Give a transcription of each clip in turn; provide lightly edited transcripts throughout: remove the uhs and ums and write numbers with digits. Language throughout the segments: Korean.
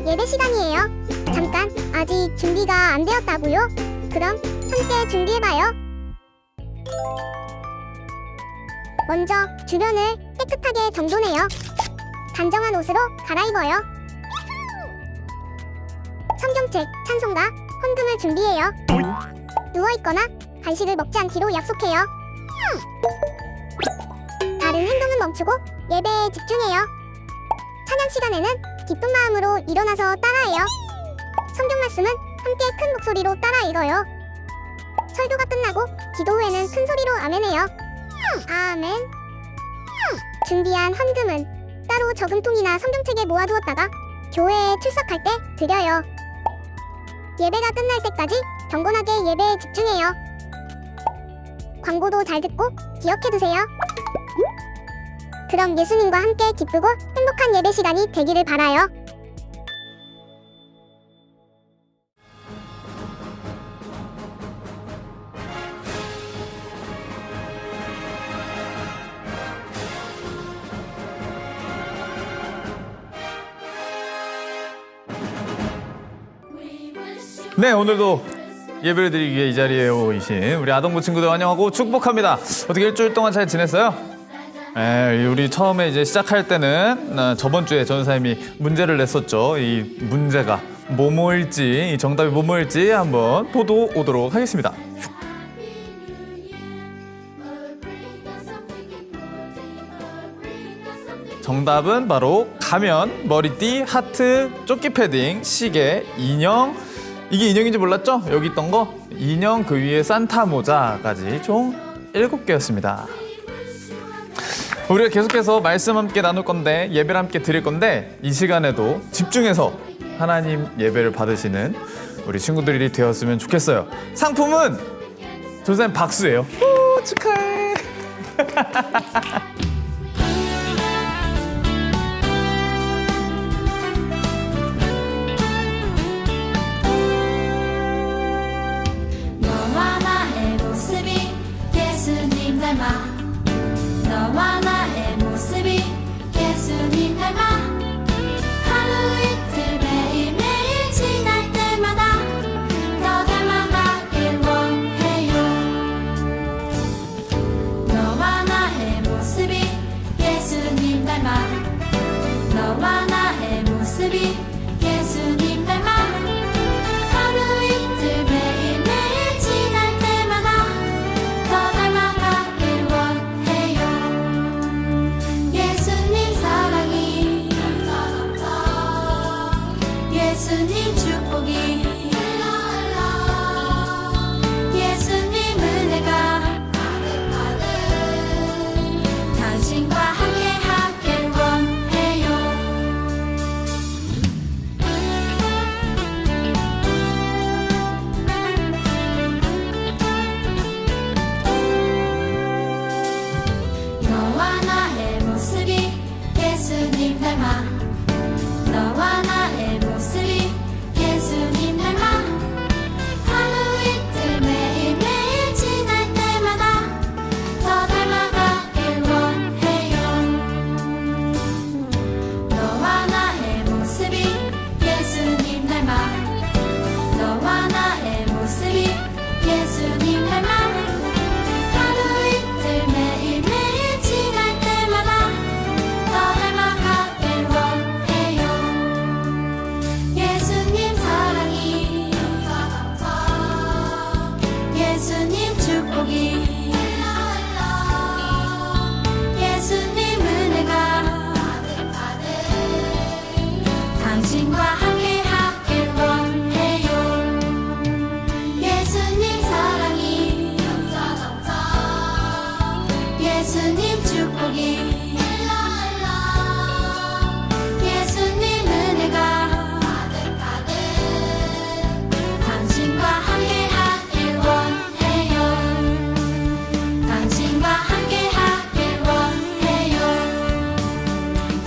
예배 시간이에요. 잠깐, 아직 준비가 안 되었다고요? 그럼 함께 준비해봐요. 먼저 주변을 깨끗하게 정돈해요. 단정한 옷으로 갈아입어요. 성경책, 찬송가, 헌금을 준비해요. 누워있거나 간식을 먹지 않기로 약속해요. 다른 행동은 멈추고 예배에 집중해요. 찬양 시간에는 기쁜 마음으로 일어나서 따라해요. 성경 말씀은 함께 큰 목소리로 따라 읽어요. 설교가 끝나고 기도 후에는 큰 소리로 아멘해요. 아멘. 준비한 헌금은 따로 저금통이나 성경책에 모아두었다가 교회에 출석할 때 드려요. 예배가 끝날 때까지 경건하게 예배에 집중해요. 광고도 잘 듣고 기억해두세요. 그럼 예수님과 함께 기쁘고 행복한 예배 시간이 되기를 바라요. 네, 오늘도 예배를 드리기 위해 이 자리에 오신 우리 아동부 친구들 환영하고 축복합니다. 어떻게 일주일 동안 잘 지냈어요? 네, 우리 처음에 이제 시작할 때는 저번 주에 전사님이 문제를 냈었죠. 이 문제가 뭐뭐일지, 이 정답이 뭐뭐일지 한번 보도 오도록 하겠습니다. 정답은 바로 가면, 머리띠, 하트, 조끼 패딩, 시계, 인형. 이게 인형인지 몰랐죠? 여기 있던 거 인형, 그 위에 산타 모자까지 총 7개였습니다. 우리가 계속해서 말씀 함께 나눌 건데, 예배를 함께 드릴 건데, 이 시간에도 집중해서 하나님 예배를 받으시는 우리 친구들이 되었으면 좋겠어요. 상품은 전사님 박수예요. 오, 축하해. 너와 나의 모습이 예수님 닮아 하루 이틀 매일매일 지날 때마다 더 닮아가길 원해요. 너와 나의 모습이 예수님 닮아 너와 나의 모습이 예수님 닮아 하루 이틀 매일매일 지날 때마다 더 닮아가길 원해요. 예수님 사랑이 예수님 축복이 예수님 은혜가 당신과 함께 하길 원해요. 너와 나의 모습이 예수님 닮아 너와 나의 모습이 예수님 닮아 하루 이틀 매일매일 지날 때마다 더 닮아가길 원해요. 너와 나의 모습이 예수님 닮아 너와 나의 모습이 예수님 닮아 하루 이틀 매일매일 지날 때마다 더 닮아가길 원해요. 예수님 사랑이 예수님 축복이 예수님 은혜가 당신과 함께 하길 원해요. 예수님 사랑이 예수님 축복이 예수님 은혜가 당신과 함께 하길 원해요. 당신과 함께 하길 원해요.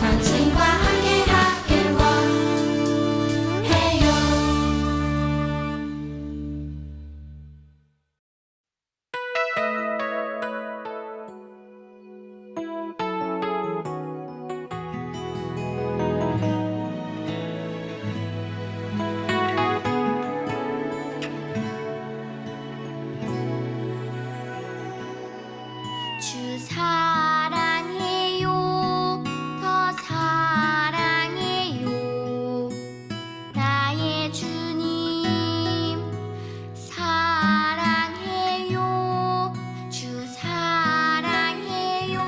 당신과 함께 하길 원해요. 사랑해요 더 사랑해요 나의 주님 사랑해요 주 사랑해요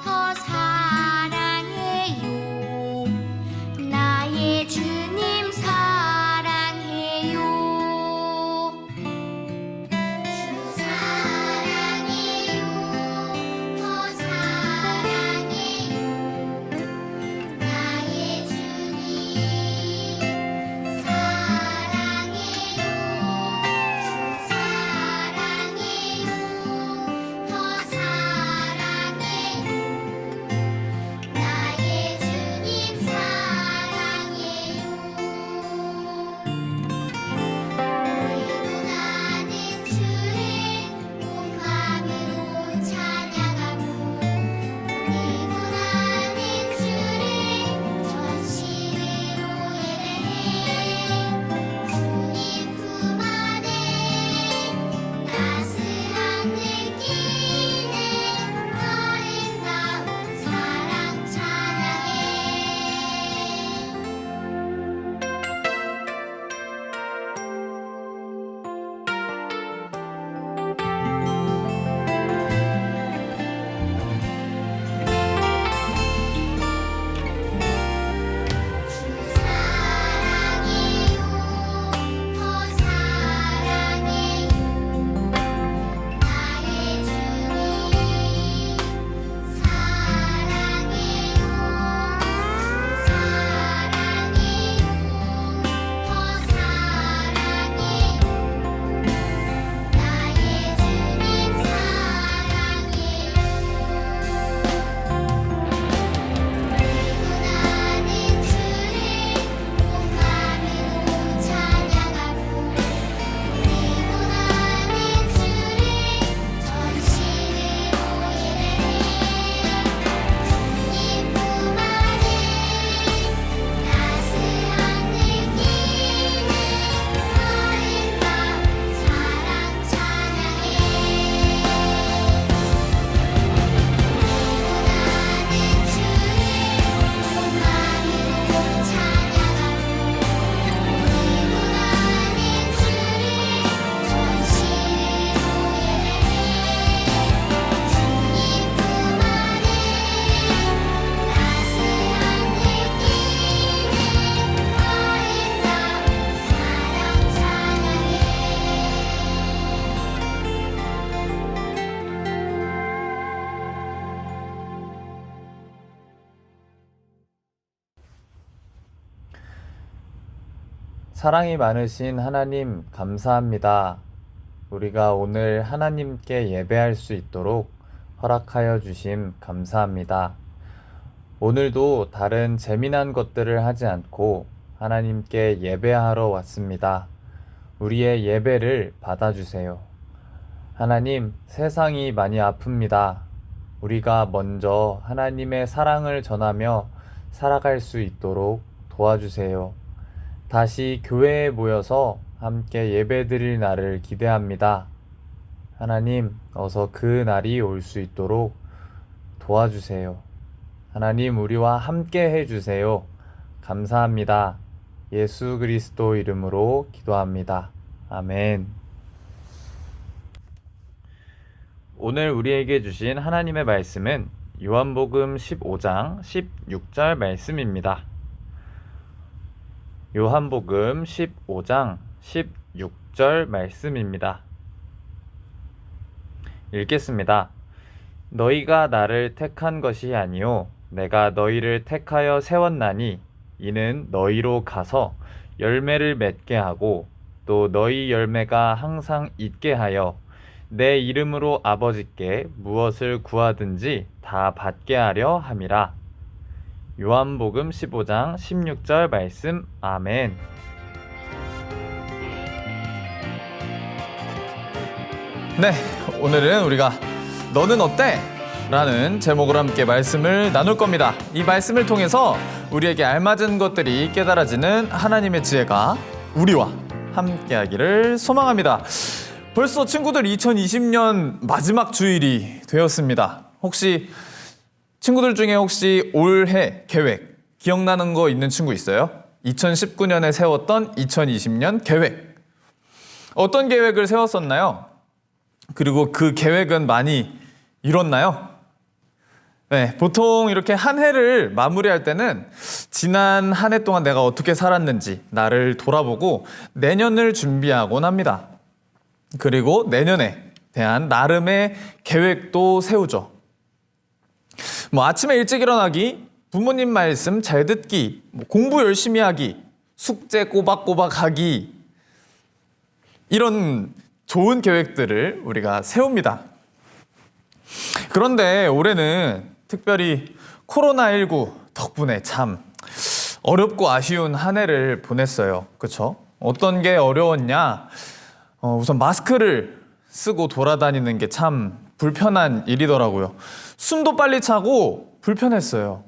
더 사랑해요 나의 주님 사랑해요 주 사랑해요 더 사랑해요 나의 주님 사랑해요 주 사랑해요 더 사랑해요 나의 주님 사랑해요 우리도 나는 주를 온 마음으로 찬양하고 우리도 나는 주를 전심으로 예배해 주님 품 안에 따스함 느끼는 아름다운 사랑 찬양해 사랑해요 더 사랑해요 나의 주님 사랑해요 사랑해요 더 사랑해요 나의 주님 사랑해요 우리도 나는 주를 온 마음으로 찬양하고 우리도 나는 주를 전심으로 예배해 주님 품 안에 따스함 느끼는 아름다운 사랑 찬양해 사랑이 많으신 하나님 감사합니다. 우리가 오늘 하나님께 예배할 수 있도록 허락하여 주심 감사합니다. 오늘도 다른 재미난 것들을 하지 않고 하나님께 예배하러 왔습니다. 우리의 예배를 받아주세요. 하나님, 세상이 많이 아픕니다. 우리가 먼저 하나님의 사랑을 전하며 살아갈 수 있도록 도와주세요. 다시 교회에 모여서 함께 예배드릴 날을 기대합니다. 하나님, 어서 그 날이 올 수 있도록 도와주세요. 하나님, 우리와 함께 해주세요. 감사합니다. 예수 그리스도 이름으로 기도합니다. 아멘. 오늘 우리에게 주신 하나님의 말씀은 요한복음 15장 16절 말씀입니다. 요한복음 15장 16절 말씀입니다. 읽겠습니다. 너희가 나를 택한 것이 아니요 내가 너희를 택하여 세웠나니 이는 너희로 가서 열매를 맺게 하고 또 너희 열매가 항상 있게 하여 내 이름으로 아버지께 무엇을 구하든지 다 받게 하려 함이라. 요한복음 15장 16절 말씀. 아멘. 네, 오늘은 우리가 너는 어때? 라는 제목으로 함께 말씀을 나눌 겁니다. 이 말씀을 통해서 우리에게 알맞은 것들이 깨달아지는 하나님의 지혜가 우리와 함께하기를 소망합니다. 벌써 친구들 2020년 마지막 주일이 되었습니다. 혹시 친구들 중에 혹시 올해 계획 기억나는 거 있는 친구 있어요? 2019년에 세웠던 2020년 계획. 어떤 계획을 세웠었나요? 그리고 그 계획은 많이 이뤘나요? 네, 보통 이렇게 한 해를 마무리할 때는 지난 한 해 동안 내가 어떻게 살았는지 나를 돌아보고 내년을 준비하곤 합니다. 그리고 내년에 대한 나름의 계획도 세우죠. 뭐 아침에 일찍 일어나기, 부모님 말씀 잘 듣기, 뭐 공부 열심히 하기, 숙제 꼬박꼬박 하기, 이런 좋은 계획들을 우리가 세웁니다. 그런데 올해는 특별히 코로나19 덕분에 참 어렵고 아쉬운 한 해를 보냈어요. 그렇죠? 어떤 게 어려웠냐? 우선 마스크를 쓰고 돌아다니는 게 참 불편한 일이더라고요. 숨도 빨리 차고 불편했어요.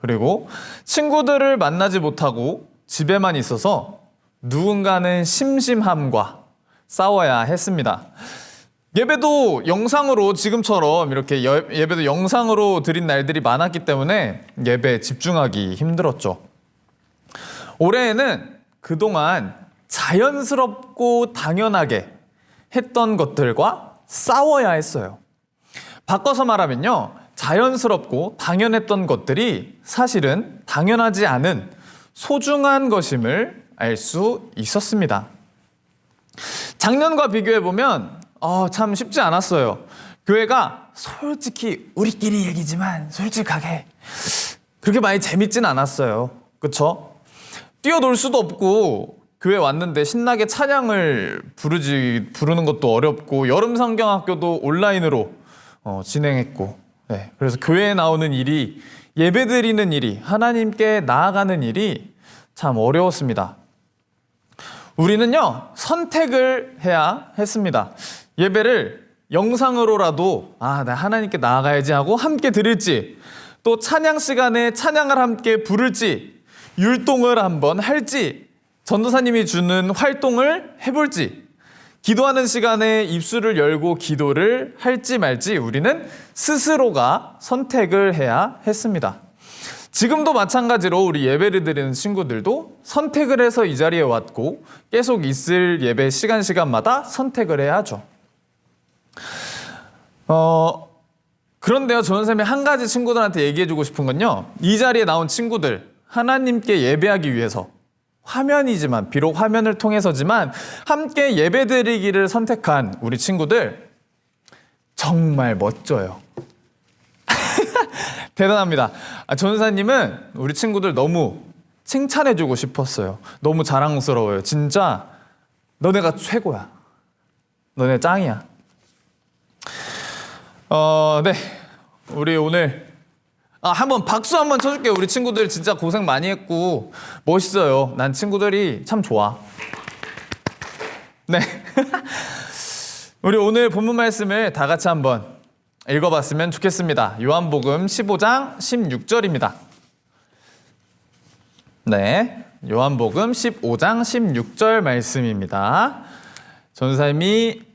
그리고 친구들을 만나지 못하고 집에만 있어서 누군가는 심심함과 싸워야 했습니다. 예배도 영상으로 지금처럼 이렇게 예배도 영상으로 드린 날들이 많았기 때문에 예배에 집중하기 힘들었죠. 올해에는 그동안 자연스럽고 당연하게 했던 것들과 싸워야 했어요. 바꿔서 말하면요, 자연스럽고 당연했던 것들이 사실은 당연하지 않은 소중한 것임을 알 수 있었습니다. 작년과 비교해보면 참 쉽지 않았어요. 교회가 솔직히 우리끼리 얘기지만 솔직하게 그렇게 많이 재밌진 않았어요. 그쵸? 뛰어놀 수도 없고 교회 왔는데 신나게 찬양을 부르는 것도 어렵고 여름 성경학교도 온라인으로 진행했고, 네, 그래서 교회에 나오는 일이, 예배 드리는 일이, 하나님께 나아가는 일이 참 어려웠습니다. 우리는요, 선택을 해야 했습니다. 예배를 영상으로라도 나 하나님께 나아가야지 하고 함께 드릴지, 또 찬양 시간에 찬양을 함께 부를지, 율동을 한번 할지, 전도사님이 주는 활동을 해볼지, 기도하는 시간에 입술을 열고 기도를 할지 말지 우리는 스스로가 선택을 해야 했습니다. 지금도 마찬가지로 우리 예배를 드리는 친구들도 선택을 해서 이 자리에 왔고 계속 있을 예배 시간마다 선택을 해야 하죠. 그런데요, 전도사님이 한 가지 친구들한테 얘기해주고 싶은 건요, 이 자리에 나온 친구들, 하나님께 예배하기 위해서 화면이지만, 비록 화면을 통해서지만 함께 예배드리기를 선택한 우리 친구들 정말 멋져요. 대단합니다. 전사님은 우리 친구들 너무 칭찬해주고 싶었어요. 너무 자랑스러워요. 진짜 너네가 최고야. 너네 짱이야. 네, 우리 오늘 한번 박수 한번 쳐줄게요. 우리 친구들 진짜 고생 많이 했고 멋있어요. 난 친구들이 참 좋아. 네. 우리 오늘 본문 말씀을 다 같이 한번 읽어봤으면 좋겠습니다. 요한복음 15장 16절입니다. 네, 요한복음 15장 16절 말씀입니다. 전사님이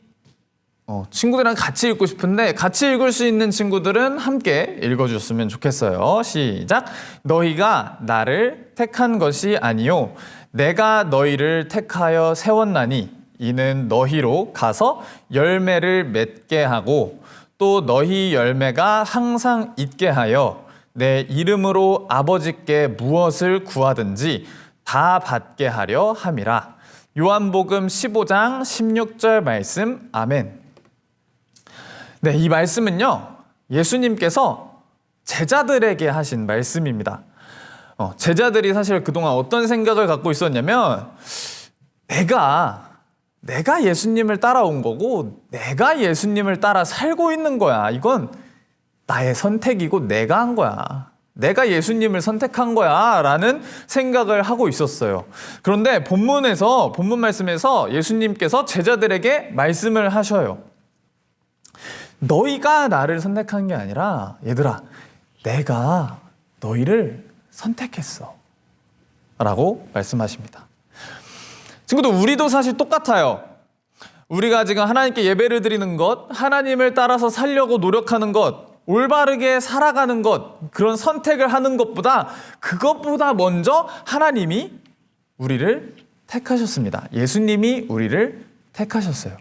친구들이랑 같이 읽고 싶은데 같이 읽을 수 있는 친구들은 함께 읽어주셨으면 좋겠어요. 시작. 너희가 나를 택한 것이 아니요 내가 너희를 택하여 세웠나니 이는 너희로 가서 열매를 맺게 하고 또 너희 열매가 항상 있게 하여 내 이름으로 아버지께 무엇을 구하든지 다 받게 하려 함이라. 요한복음 15장 16절 말씀. 아멘. 네, 이 말씀은요, 예수님께서 제자들에게 하신 말씀입니다. 제자들이 사실 그동안 어떤 생각을 갖고 있었냐면, 내가 예수님을 따라온 거고, 내가 예수님을 따라 살고 있는 거야. 이건 나의 선택이고 내가 한 거야. 내가 예수님을 선택한 거야. 라는 생각을 하고 있었어요. 그런데 본문 말씀에서 예수님께서 제자들에게 말씀을 하셔요. 너희가 나를 선택한 게 아니라, 얘들아, 내가 너희를 선택했어. 라고 말씀하십니다. 친구들, 우리도 사실 똑같아요. 우리가 지금 하나님께 예배를 드리는 것, 하나님을 따라서 살려고 노력하는 것, 올바르게 살아가는 것, 그런 선택을 하는 것보다 그것보다 먼저 하나님이 우리를 택하셨습니다. 예수님이 우리를 택하셨어요.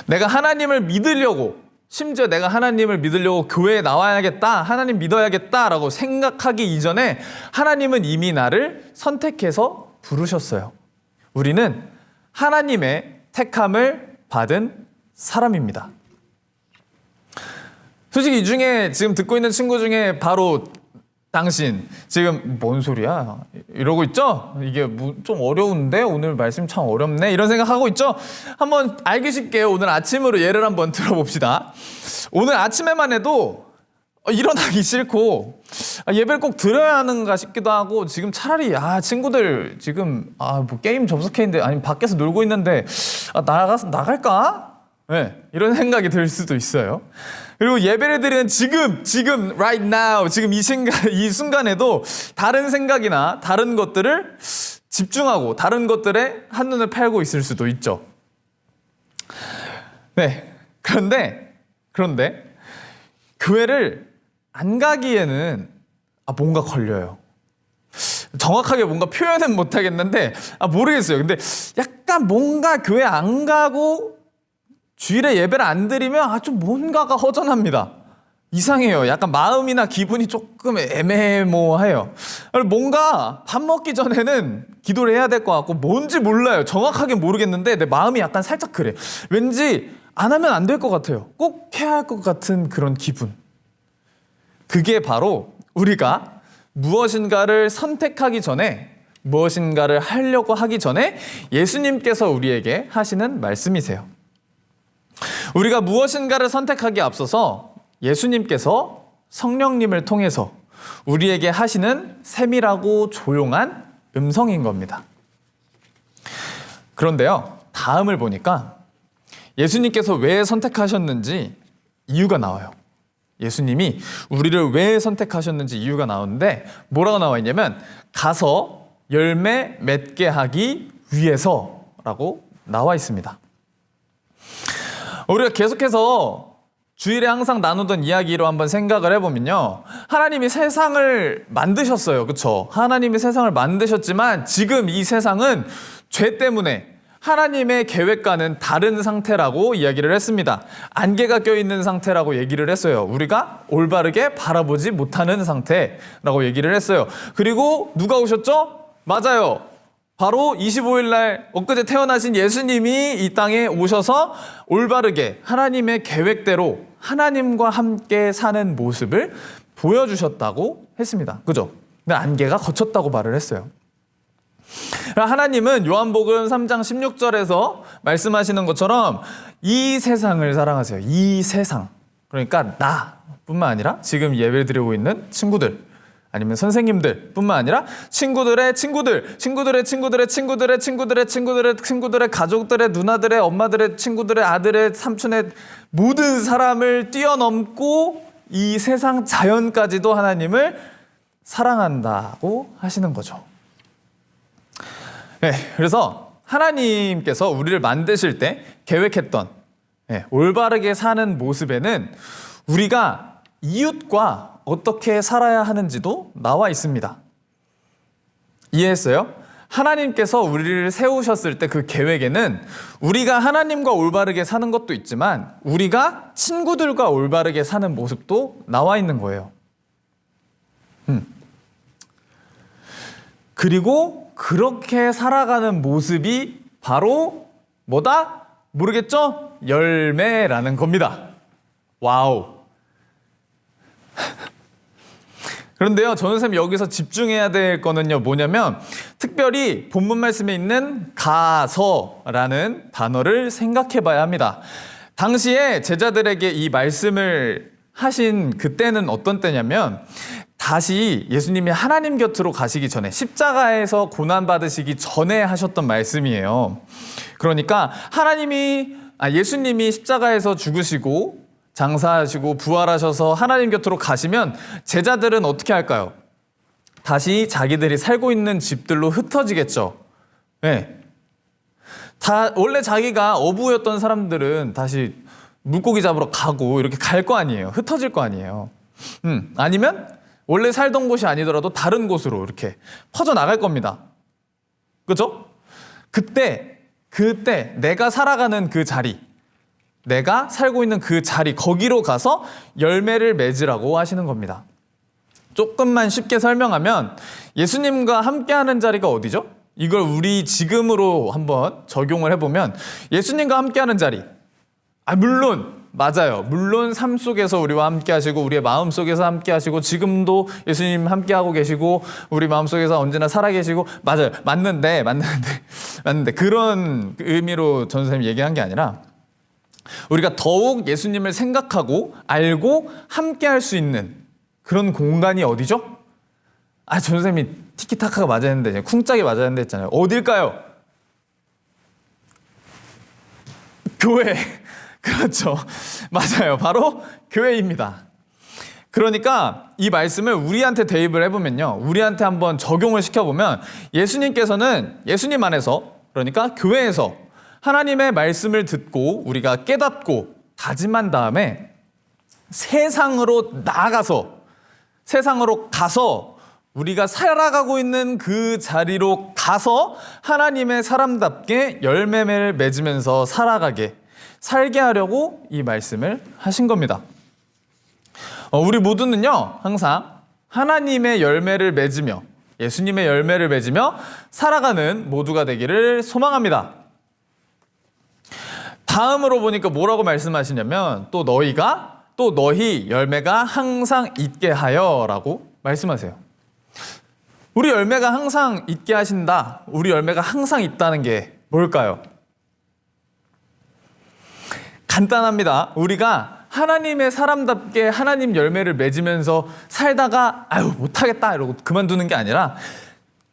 내가 하나님을 믿으려고, 심지어 내가 하나님을 믿으려고 교회에 나와야겠다, 하나님 믿어야겠다라고 생각하기 이전에 하나님은 이미 나를 선택해서 부르셨어요. 우리는 하나님의 택함을 받은 사람입니다. 솔직히 이 중에 지금 듣고 있는 친구 중에 바로 당신 지금 뭔 소리야 이러고 있죠? 이게 좀 어려운데 오늘 말씀 참 어렵네 이런 생각하고 있죠? 한번 알기 쉽게 오늘 아침으로 예를 한번 들어봅시다. 오늘 아침에만 해도 일어나기 싫고 예배를 꼭 드려야 하는가 싶기도 하고 지금 차라리 친구들 지금 뭐 게임 접속해 있는데 아니면 밖에서 놀고 있는데 나갈까? 네, 이런 생각이 들 수도 있어요. 그리고 예배를 드리는 지금 right now 지금 이 순간에도 다른 생각이나 다른 것들을 집중하고 다른 것들에 한눈을 팔고 있을 수도 있죠. 네, 그런데 교회를 안 가기에는 뭔가 걸려요. 정확하게 뭔가 표현은 못하겠는데 모르겠어요. 근데 약간 뭔가 교회 안 가고 주일에 예배를 안 드리면 좀 뭔가가 허전합니다. 이상해요. 약간 마음이나 기분이 조금 애매모호해요. 뭔가 밥 먹기 전에는 기도를 해야 될 것 같고 뭔지 몰라요. 정확하게 모르겠는데 내 마음이 약간 살짝 그래. 왠지 안 하면 안 될 것 같아요. 꼭 해야 할 것 같은 그런 기분. 그게 바로 우리가 무엇인가를 선택하기 전에, 무엇인가를 하려고 하기 전에 예수님께서 우리에게 하시는 말씀이세요. 우리가 무엇인가를 선택하기에 앞서서 예수님께서 성령님을 통해서 우리에게 하시는 세밀하고 조용한 음성인 겁니다. 그런데요, 다음을 보니까 예수님께서 왜 선택하셨는지 이유가 나와요. 예수님이 우리를 왜 선택하셨는지 이유가 나오는데 뭐라고 나와 있냐면 가서 열매 맺게 하기 위해서라고 나와 있습니다. 우리가 계속해서 주일에 항상 나누던 이야기로 한번 생각을 해보면요. 하나님이 세상을 만드셨어요. 그렇죠? 하나님이 세상을 만드셨지만 지금 이 세상은 죄 때문에 하나님의 계획과는 다른 상태라고 이야기를 했습니다. 안개가 껴있는 상태라고 얘기를 했어요. 우리가 올바르게 바라보지 못하는 상태라고 얘기를 했어요. 그리고 누가 오셨죠? 맞아요. 바로 25일 날 엊그제 태어나신 예수님이 이 땅에 오셔서 올바르게 하나님의 계획대로 하나님과 함께 사는 모습을 보여주셨다고 했습니다. 그죠? 근데 안개가 거쳤다고 말을 했어요. 하나님은 요한복음 3장 16절에서 말씀하시는 것처럼 이 세상을 사랑하세요. 이 세상. 그러니까 나뿐만 아니라 지금 예배를 드리고 있는 친구들, 아니면 선생님들 뿐만 아니라 친구들의 가족들의 누나들의 엄마들의 친구들의 아들의 삼촌의 모든 사람을 뛰어넘고 이 세상 자연까지도 하나님을 사랑한다고 하시는 거죠. 네, 그래서 하나님께서 우리를 만드실 때 계획했던 올바르게 사는 모습에는 우리가 이웃과 어떻게 살아야 하는지도 나와 있습니다. 이해했어요? 하나님께서 우리를 세우셨을 때 그 계획에는 우리가 하나님과 올바르게 사는 것도 있지만 우리가 친구들과 올바르게 사는 모습도 나와 있는 거예요. 그리고 그렇게 살아가는 모습이 바로 뭐다? 모르겠죠? 열매라는 겁니다. 와우. 그런데요, 전우 쌤 여기서 집중해야 될 거는요, 뭐냐면 특별히 본문 말씀에 있는 가서라는 단어를 생각해 봐야 합니다. 당시에 제자들에게 이 말씀을 하신 그때는 어떤 때냐면 다시 예수님이 하나님 곁으로 가시기 전에 십자가에서 고난받으시기 전에 하셨던 말씀이에요. 그러니까 예수님이 십자가에서 죽으시고 장사하시고 부활하셔서 하나님 곁으로 가시면 제자들은 어떻게 할까요? 다시 자기들이 살고 있는 집들로 흩어지겠죠. 네. 다 원래 자기가 어부였던 사람들은 다시 물고기 잡으러 가고 이렇게 갈 거 아니에요. 흩어질 거 아니에요. 아니면 원래 살던 곳이 아니더라도 다른 곳으로 이렇게 퍼져 나갈 겁니다. 그죠? 그때 내가 살아가는 그 자리, 내가 살고 있는 그 자리, 거기로 가서 열매를 맺으라고 하시는 겁니다. 조금만 쉽게 설명하면 예수님과 함께하는 자리가 어디죠? 이걸 우리 지금으로 한번 적용을 해보면 예수님과 함께하는 자리, 물론 맞아요. 물론 삶 속에서 우리와 함께 하시고 우리의 마음 속에서 함께 하시고 지금도 예수님 함께 하고 계시고 우리 마음 속에서 언제나 살아 계시고 맞아요. 맞는데 그런 의미로 전 선생님이 얘기한 게 아니라 우리가 더욱 예수님을 생각하고 알고 함께 할 수 있는 그런 공간이 어디죠? 전 선생님이 티키타카가 맞아야 했는데 쿵짝이 맞아야 했는데 했잖아요. 어딜까요? 교회. 그렇죠. 맞아요. 바로 교회입니다. 그러니까 이 말씀을 우리한테 대입을 해보면요. 우리한테 한번 적용을 시켜보면 예수님께서는 예수님 안에서 그러니까 교회에서 하나님의 말씀을 듣고 우리가 깨닫고 다짐한 다음에 세상으로 나아가서 세상으로 가서 우리가 살아가고 있는 그 자리로 가서 하나님의 사람답게 열매를 맺으면서 살게 하려고 이 말씀을 하신 겁니다. 우리 모두는요, 항상 하나님의 열매를 맺으며 예수님의 열매를 맺으며 살아가는 모두가 되기를 소망합니다. 다음으로 보니까 뭐라고 말씀하시냐면 또 너희 열매가 항상 있게 하여 라고 말씀하세요. 우리 열매가 항상 있게 하신다. 우리 열매가 항상 있다는 게 뭘까요? 간단합니다. 우리가 하나님의 사람답게 하나님 열매를 맺으면서 살다가 못하겠다 이러고 그만두는 게 아니라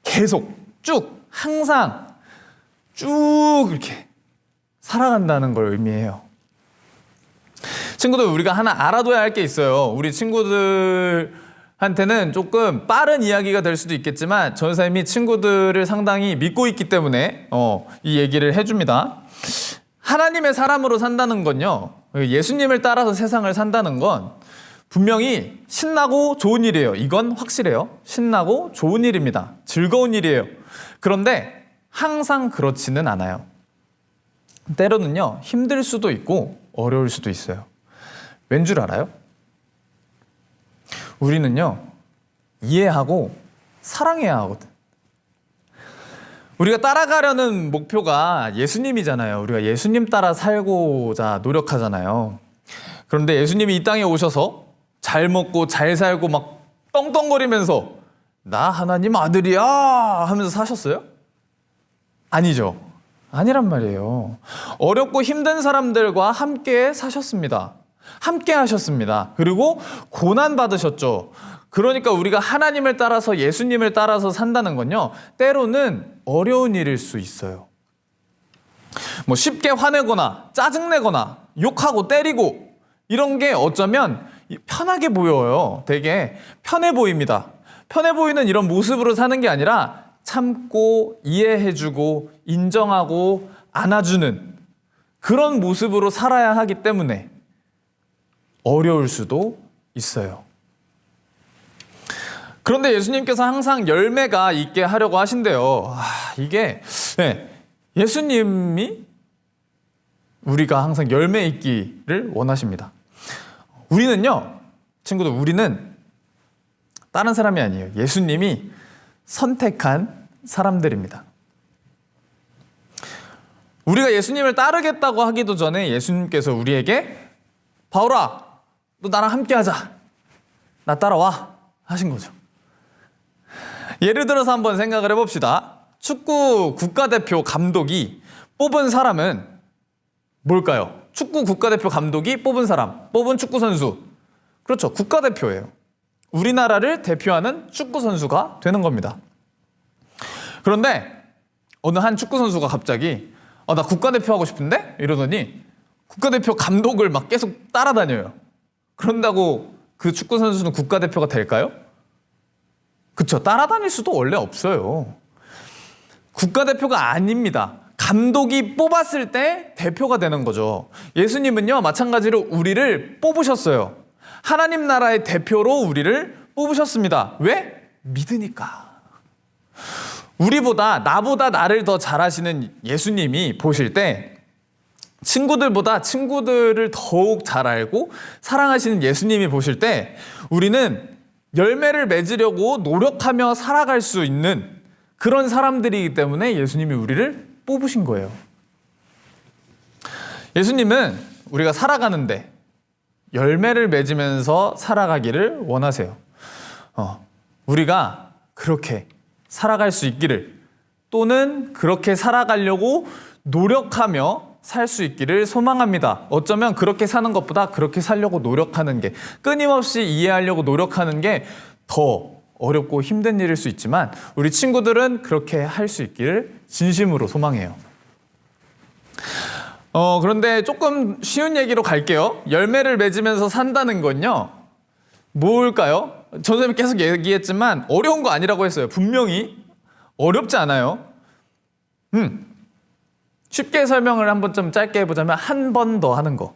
계속 쭉 항상 쭉 이렇게 살아간다는 걸 의미해요. 친구들, 우리가 하나 알아둬야 할 게 있어요. 우리 친구들한테는 조금 빠른 이야기가 될 수도 있겠지만 전사님이 친구들을 상당히 믿고 있기 때문에 이 얘기를 해줍니다. 하나님의 사람으로 산다는 건요, 예수님을 따라서 세상을 산다는 건 분명히 신나고 좋은 일이에요. 이건 확실해요. 신나고 좋은 일입니다. 즐거운 일이에요. 그런데 항상 그렇지는 않아요. 때로는요, 힘들 수도 있고 어려울 수도 있어요. 왠 줄 알아요? 우리는요, 이해하고 사랑해야 하거든. 우리가 따라가려는 목표가 예수님이잖아요. 우리가 예수님 따라 살고자 노력하잖아요. 그런데 예수님이 이 땅에 오셔서 잘 먹고 잘 살고 막 떵떵거리면서 나 하나님 아들이야 하면서 사셨어요? 아니죠. 아니란 말이에요. 어렵고 힘든 사람들과 함께 사셨습니다. 함께 하셨습니다. 그리고 고난 받으셨죠. 그러니까 우리가 하나님을 따라서 예수님을 따라서 산다는 건요, 때로는 어려운 일일 수 있어요. 쉽게 화내거나 짜증내거나 욕하고 때리고 이런 게 어쩌면 편하게 보여요. 되게 편해 보입니다. 편해 보이는 이런 모습으로 사는 게 아니라 참고 이해해주고 인정하고 안아주는 그런 모습으로 살아야 하기 때문에 어려울 수도 있어요. 그런데 예수님께서 항상 열매가 있게 하려고 하신대요. 이게 예수님이 우리가 항상 열매 있기를 원하십니다. 우리는요, 친구들, 우리는 다른 사람이 아니에요. 예수님이 선택한 사람들입니다. 우리가 예수님을 따르겠다고 하기도 전에 예수님께서 우리에게 바울아, 너 나랑 함께 하자. 나 따라와. 하신 거죠. 예를 들어서 한번 생각을 해봅시다. 축구 국가대표 감독이 뽑은 사람은 뭘까요? 축구 국가대표 감독이 뽑은 사람, 뽑은 축구 선수. 그렇죠. 국가대표예요. 우리나라를 대표하는 축구 선수가 되는 겁니다. 그런데 어느 한 축구 선수가 갑자기 나 국가대표 하고 싶은데? 이러더니 국가대표 감독을 막 계속 따라다녀요. 그런다고 그 축구 선수는 국가대표가 될까요? 그쵸. 따라다닐 수도 원래 없어요. 국가대표가 아닙니다. 감독이 뽑았을 때 대표가 되는 거죠. 예수님은요, 마찬가지로 우리를 뽑으셨어요. 하나님 나라의 대표로 우리를 뽑으셨습니다. 왜? 믿으니까. 나보다 나를 더 잘하시는 예수님이 보실 때 친구들보다 친구들을 더욱 잘 알고 사랑하시는 예수님이 보실 때 우리는 열매를 맺으려고 노력하며 살아갈 수 있는 그런 사람들이기 때문에 예수님이 우리를 뽑으신 거예요. 예수님은 우리가 살아가는데 열매를 맺으면서 살아가기를 원하세요. 우리가 그렇게 살아갈 수 있기를, 또는 그렇게 살아가려고 노력하며 살 수 있기를 소망합니다. 어쩌면 그렇게 사는 것보다 그렇게 살려고 노력하는 게, 끊임없이 이해하려고 노력하는 게 더 어렵고 힘든 일일 수 있지만 우리 친구들은 그렇게 할 수 있기를 진심으로 소망해요. 그런데 조금 쉬운 얘기로 갈게요. 열매를 맺으면서 산다는 건요, 뭘까요? 전선생님이 계속 얘기했지만 어려운 거 아니라고 했어요. 분명히 어렵지 않아요. 쉽게 설명을 한번 좀 짧게 해보자면 한 번 더 하는 거.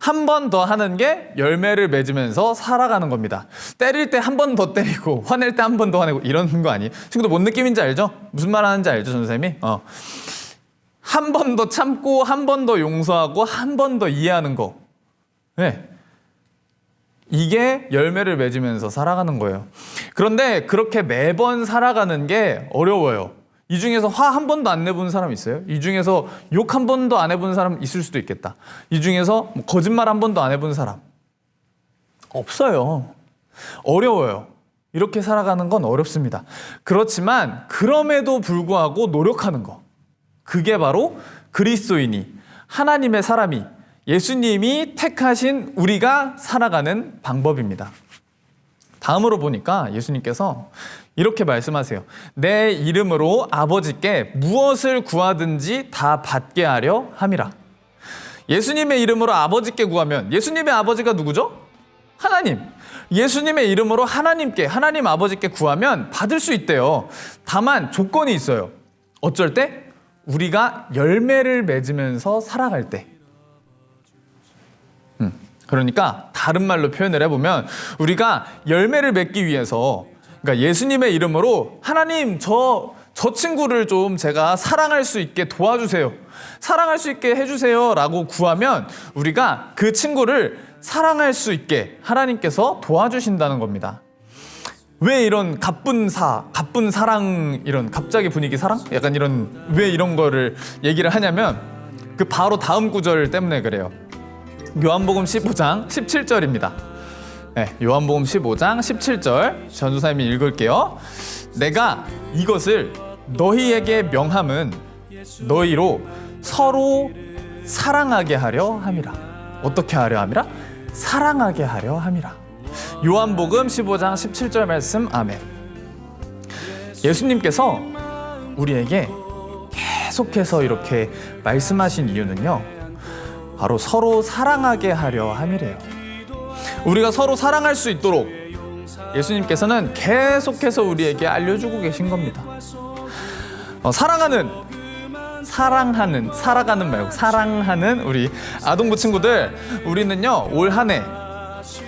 한 번 더 하는 게 열매를 맺으면서 살아가는 겁니다. 때릴 때 한 번 더 때리고 화낼 때 한 번 더 화내고 이런 거 아니에요? 친구들 뭔 느낌인지 알죠? 무슨 말 하는지 알죠, 전선생님이? 한 번 더 참고 한 번 더 용서하고 한 번 더 이해하는 거. 네. 이게 열매를 맺으면서 살아가는 거예요. 그런데 그렇게 매번 살아가는 게 어려워요. 이 중에서 화 한 번도 안 내본 사람 있어요? 이 중에서 욕 한 번도 안 해본 사람 있을 수도 있겠다. 이 중에서 거짓말 한 번도 안 해본 사람 없어요. 어려워요. 이렇게 살아가는 건 어렵습니다. 그렇지만 그럼에도 불구하고 노력하는 거, 그게 바로 그리스도인이, 하나님의 사람이, 예수님이 택하신 우리가 살아가는 방법입니다. 다음으로 보니까 예수님께서 이렇게 말씀하세요. 내 이름으로 아버지께 무엇을 구하든지 다 받게 하려 함이라. 예수님의 이름으로 아버지께 구하면, 예수님의 아버지가 누구죠? 하나님. 예수님의 이름으로 하나님께, 하나님 아버지께 구하면 받을 수 있대요. 다만 조건이 있어요. 어쩔 때? 우리가 열매를 맺으면서 살아갈 때. 그러니까 다른 말로 표현을 해보면 우리가 열매를 맺기 위해서, 그러니까 예수님의 이름으로 하나님 저 친구를 좀 제가 사랑할 수 있게 도와주세요, 사랑할 수 있게 해주세요 라고 구하면 우리가 그 친구를 사랑할 수 있게 하나님께서 도와주신다는 겁니다. 왜 이런 가쁜 사랑, 이런 갑자기 분위기 사랑? 약간 왜 이런 거를 얘기를 하냐면 그 바로 다음 구절 때문에 그래요. 요한복음 15장 17절입니다. 네, 요한복음 15장 17절 전도사님이 읽을게요. 내가 이것을 너희에게 명함은 너희로 서로 사랑하게 하려 함이라. 어떻게 하려 함이라? 사랑하게 하려 함이라. 요한복음 15장 17절 말씀. 아멘. 예수님께서 우리에게 계속해서 이렇게 말씀하신 이유는요, 바로 서로 사랑하게 하려 함이래요. 우리가 서로 사랑할 수 있도록 예수님께서는 계속해서 우리에게 알려주고 계신 겁니다. 사랑하는 우리 아동부 친구들, 우리는요 올 한 해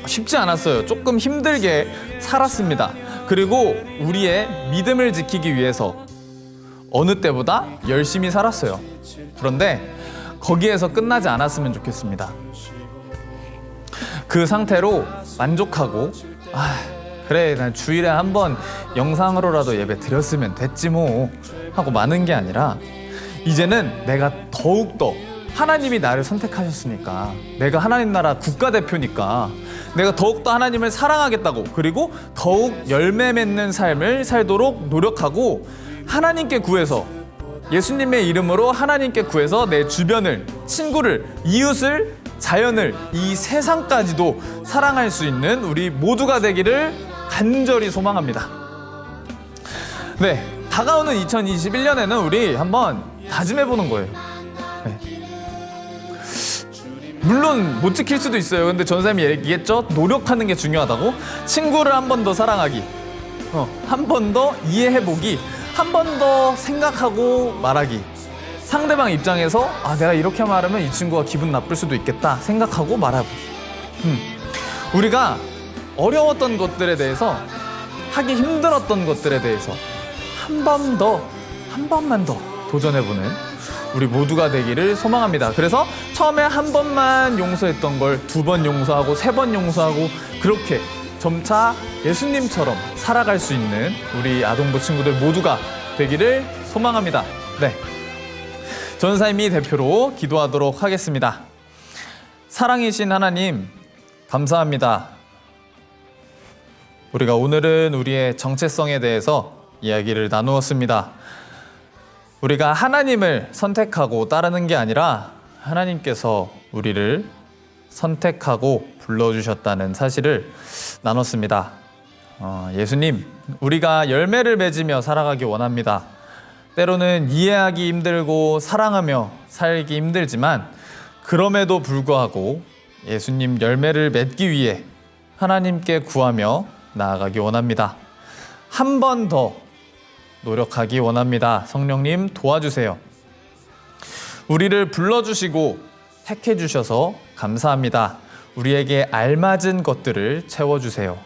쉽지 않았어요. 조금 힘들게 살았습니다. 그리고 우리의 믿음을 지키기 위해서 어느 때보다 열심히 살았어요. 그런데 거기에서 끝나지 않았으면 좋겠습니다. 그 상태로 만족하고 그래 난 주일에 한 번 영상으로라도 예배 드렸으면 됐지 뭐 하고 마는 게 아니라, 이제는 내가 더욱더 하나님이 나를 선택하셨으니까, 내가 하나님 나라 국가대표니까 내가 더욱더 하나님을 사랑하겠다고, 그리고 더욱 열매 맺는 삶을 살도록 노력하고 하나님께 구해서, 예수님의 이름으로 하나님께 구해서 내 주변을, 친구를, 이웃을, 자연을, 이 세상까지도 사랑할 수 있는 우리 모두가 되기를 간절히 소망합니다. 네, 다가오는 2021년에는 우리 한번 다짐해보는 거예요. 네. 물론 못 지킬 수도 있어요. 근데 전사님이 얘기했죠? 노력하는 게 중요하다고. 친구를 한 번 더 사랑하기, 한 번 더 이해해보기, 한 번 더 생각하고 말하기, 상대방 입장에서 내가 이렇게 말하면 이 친구가 기분 나쁠 수도 있겠다 생각하고 말하고 우리가 어려웠던 것들에 대해서 하기 힘들었던 것들에 대해서 한 번만 더 도전해보는 우리 모두가 되기를 소망합니다. 그래서 처음에 한 번만 용서했던 걸 2번 용서하고 3번 용서하고 그렇게 점차 예수님처럼 살아갈 수 있는 우리 아동부 친구들 모두가 되기를 소망합니다. 네, 전사님이 대표로 기도하도록 하겠습니다. 사랑이신 하나님, 감사합니다. 우리가 오늘은 우리의 정체성에 대해서 이야기를 나누었습니다. 우리가 하나님을 선택하고 따르는 게 아니라 하나님께서 우리를 선택하고 불러주셨다는 사실을 나눴습니다. 예수님, 우리가 열매를 맺으며 살아가기 원합니다. 때로는 이해하기 힘들고 사랑하며 살기 힘들지만 그럼에도 불구하고 예수님 열매를 맺기 위해 하나님께 구하며 나아가기 원합니다. 한 번 더 노력하기 원합니다. 성령님 도와주세요. 우리를 불러주시고 택해주셔서 감사합니다. 우리에게 알맞은 것들을 채워주세요.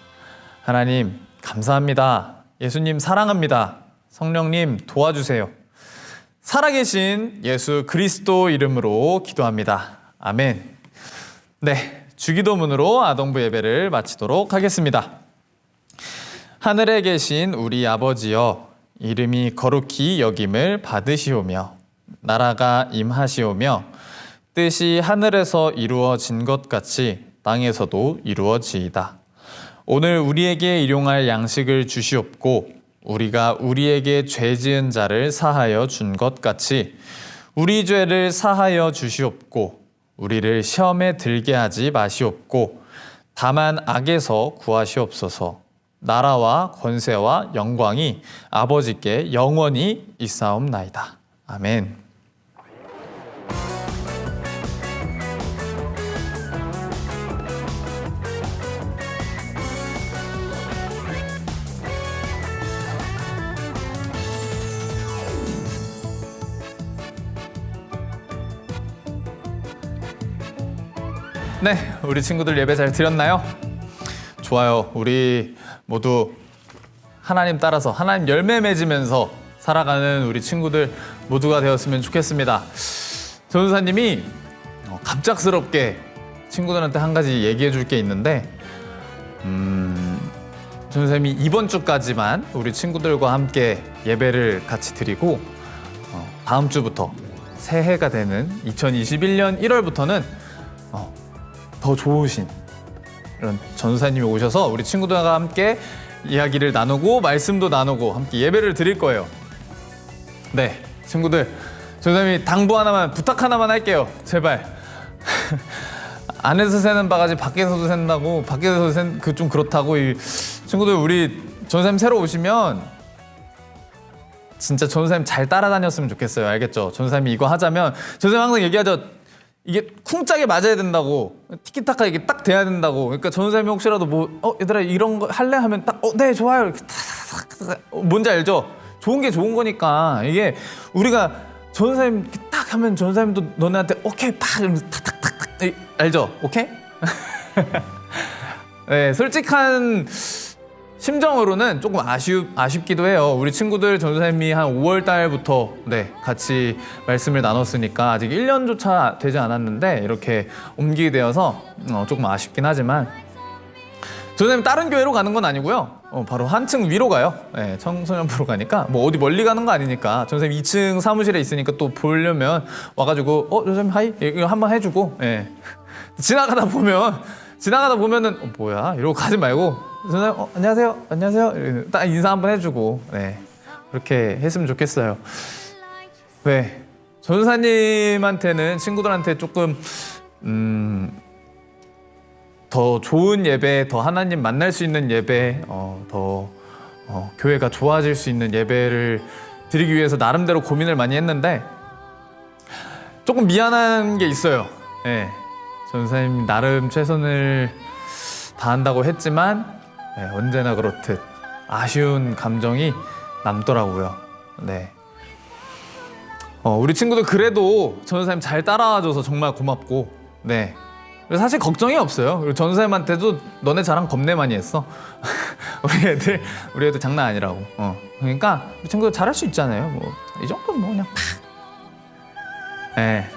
하나님 감사합니다. 예수님 사랑합니다. 성령님 도와주세요. 살아계신 예수 그리스도 이름으로 기도합니다. 아멘. 네, 주기도문으로 아동부 예배를 마치도록 하겠습니다. 하늘에 계신 우리 아버지여, 이름이 거룩히 여김을 받으시오며 나라가 임하시오며 뜻이 하늘에서 이루어진 것 같이 땅에서도 이루어지이다. 오늘 우리에게 일용할 양식을 주시옵고 우리가 우리에게 죄 지은 자를 사하여 준 것 같이 우리 죄를 사하여 주시옵고 우리를 시험에 들게 하지 마시옵고 다만 악에서 구하시옵소서. 나라와 권세와 영광이 아버지께 영원히 있사옵나이다. 아멘. 네, 우리 친구들 예배 잘 드렸나요? 좋아요. 우리 모두 하나님 따라서 하나님 열매 맺으면서 살아가는 우리 친구들 모두가 되었으면 좋겠습니다. 전도사님이 갑작스럽게 친구들한테 한 가지 얘기해 줄 게 있는데 전도사님이 이번 주까지만 우리 친구들과 함께 예배를 같이 드리고 다음 주부터 새해가 되는 2021년 1월부터는 더 좋으신 이런 전도사님이 오셔서 우리 친구들과 함께 이야기를 나누고 말씀도 나누고 함께 예배를 드릴 거예요. 네, 친구들, 전도사님이 당부 하나만, 부탁 하나만 할게요. 제발. 안에서 새는 바가지 밖에서도 샌다고, 밖에서 샌 그 좀 그렇다고. 이 친구들, 우리 전도사님 새로 오시면 진짜 전도사님 잘 따라다녔으면 좋겠어요. 알겠죠? 전도사님이 이거 하자면 전도사님 항상 얘기하죠. 이게 쿵짝에 맞아야 된다고, 티키타카 이게 딱 돼야 된다고. 그러니까 전도사님이 혹시라도 얘들아 이런 거 할래 하면 딱 네 좋아요 이렇게 탁 뭔지 알죠? 좋은 게 좋은 거니까. 이게 우리가 전도사님 딱 하면 전도사님도 너네한테 오케이 팍 이러면서 탁탁탁탁 알죠? 오케이? 네, 솔직한 심정으로는 조금 아쉽기도 해요. 우리 친구들 전도사님이 한 5월 달부터 같이 말씀을 나눴으니까 아직 1년조차 되지 않았는데 이렇게 옮기게 되어서 조금 아쉽긴 하지만 전도사님 다른 교회로 가는 건 아니고요. 바로 한층 위로 가요. 네, 청소년부로 가니까 뭐 어디 멀리 가는 거 아니니까 전도사님 2층 사무실에 있으니까 또 보려면 와가지고 전도사님 하이 이거 한번 해주고 지나가다 보면은 뭐야 이러고 가지 말고 선생님 안녕하세요 딱 인사 한번 해주고 그렇게 했으면 좋겠어요. 네, 전도사님한테는 친구들한테 조금 더 좋은 예배, 더 하나님 만날 수 있는 예배, 더 교회가 좋아질 수 있는 예배를 드리기 위해서 나름대로 고민을 많이 했는데 조금 미안한 게 있어요. 전도사님 나름 최선을 다한다고 했지만 언제나 그렇듯 아쉬운 감정이 남더라고요. 우리 친구들 그래도 전도사님 잘 따라와줘서 정말 고맙고, 네. 그래서 사실 걱정이 없어요. 그리고 전도사님한테도 너네 자랑 겁내 많이 했어. 우리 애들 장난 아니라고. 그러니까 우리 친구들 잘할 수 있잖아요. 뭐 이 정도는 뭐 그냥 네.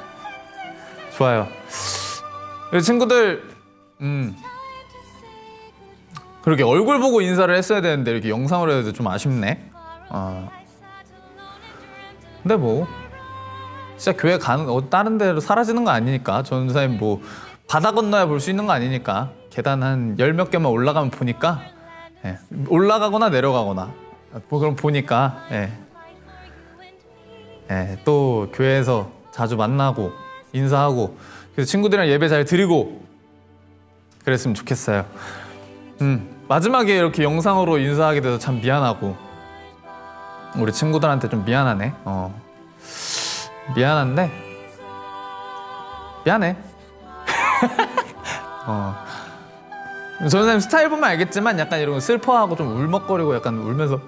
좋아요. 우리 친구들 그렇게 얼굴 보고 인사를 했어야 되는데 이렇게 영상으로 해도 좀 아쉽네. 근데 뭐 진짜 교회 가는 다른 데로 사라지는 거 아니니까, 전도사님 뭐 바다 건너야 볼 수 있는 거 아니니까 계단 한 10몇 개만 올라가면 보니까, 예, 올라가거나 내려가거나 뭐 그럼 보니까, 예, 예, 또 교회에서 자주 만나고 인사하고 그래서 친구들이랑 예배 잘 드리고 그랬으면 좋겠어요. 마지막에 이렇게 영상으로 인사하게 돼서 참 미안하고 우리 친구들한테 좀 미안하네. 미안한데 미안해. 전도사님 스타일 보면 알겠지만 약간 이런 거 슬퍼하고 좀 울먹거리고 약간 울면서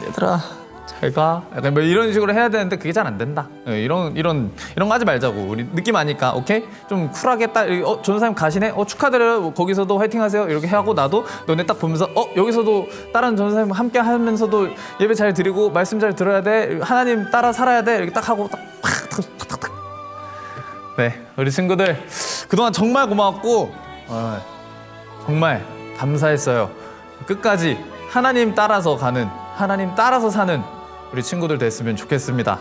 얘들아 잘 가, 약간 뭐 이런 식으로 해야 되는데 그게 잘 안 된다. 이런 거 하지 말자고. 우리 느낌 아니까. 오케이? 좀 쿨하게 딱 전도사님 가시네. 축하드려요. 거기서도 화이팅 하세요. 이렇게 하고 나도 너네 딱 보면서 여기서도 다른 전도사님 함께 하면서도 예배 잘 드리고 말씀 잘 들어야 돼. 하나님 따라 살아야 돼. 이렇게 딱 하고 탁탁탁탁. 네, 우리 친구들 그동안 정말 고마웠고 정말 감사했어요. 끝까지 하나님 따라서 가는, 하나님 따라서 사는 우리 친구들 됐으면 좋겠습니다.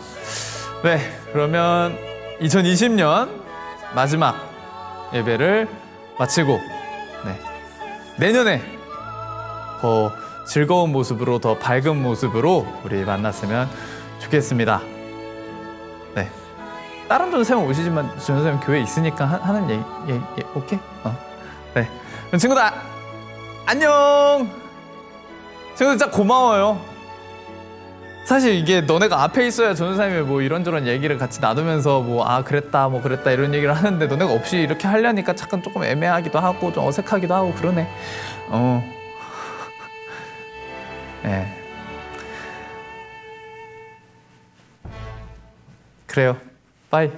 네, 그러면 2020년 마지막 예배를 마치고, 네, 내년에 더 즐거운 모습으로, 더 밝은 모습으로 우리 만났으면 좋겠습니다. 네, 다른 전도사님 오시지만 전도사님 교회에 있으니까 하는 얘기 오케이? 네, 그럼 친구들 안녕. 친구들 진짜 고마워요. 사실 이게 너네가 앞에 있어야 전도사님이 뭐 이런저런 얘기를 같이 나누면서 뭐 그랬다 뭐 그랬다 이런 얘기를 하는데 너네가 없이 이렇게 하려니까 잠깐 조금 애매하기도 하고 좀 어색하기도 하고 그러네. 네. 그래요. 빠이.